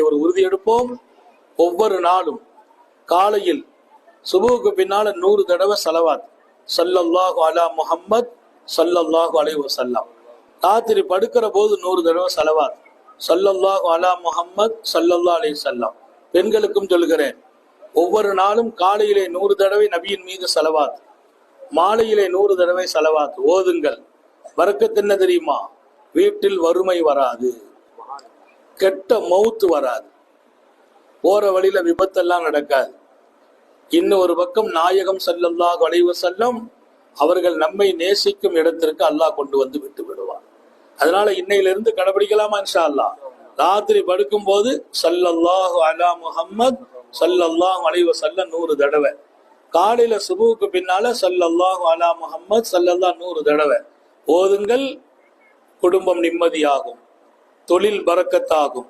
ஒரு உறுதி எடுப்போம். ஒவ்வொரு நாளும் காலையில் சுபுவுக்கு பின்னால 100 தடவை ஸலவாத் ஸல்லல்லாஹு அலா முஹம்மத் ஸல்லல்லாஹு அலைஹி வஸல்லம். ராத்திரி படுக்கிற போது 100 தடவை ஸலவாத் ஸல்லல்லாஹு அலா முஹம்மத் ஸல்லல்லாஹு அலைஹி வஸல்லம். பெண்களுக்கும் சொல்கிறேன், ஒவ்வொரு நாளும் காலையிலே 100 தடவை நபியின் மீது ஸலவாத், மாலையிலே 100 தடவை ஸலவாத் ஓதுங்கள். பரக்கத் என்ன தெரியுமா? வீட்டில் வறுமை வராது, கெட்ட மௌத்து வராது, போற வழியில விபத்தெல்லாம் நடக்காது. இன்னும் ஒரு பக்கம் நாயகம் ஸல்லல்லாஹு அலைஹி வஸல்லம் அவர்கள் நம்மை நேசிக்கும் இடத்திற்கு அல்லாஹ் கொண்டு வந்து விட்டு விடுவார். அதனால இன்னையிலிருந்து கடைபிடிக்கலாமா இன்ஷா அல்லாஹ்? ராத்திரி படுக்கும் போது ஸல்லல்லாஹு அலா முஹம்மத் ஸல்லல்லாஹு அலைஹி வஸல்லம் 100 தடவை, காலையில சுபுவுக்கு பின்னால ஸல்லல்லாஹு அலா முஹம்மத் ஸல்லல்லாஹு 100 தடவை ஓதுங்கள். குடும்பம் நிம்மதியாகும், தொழில் பரக்கத்தாகும்,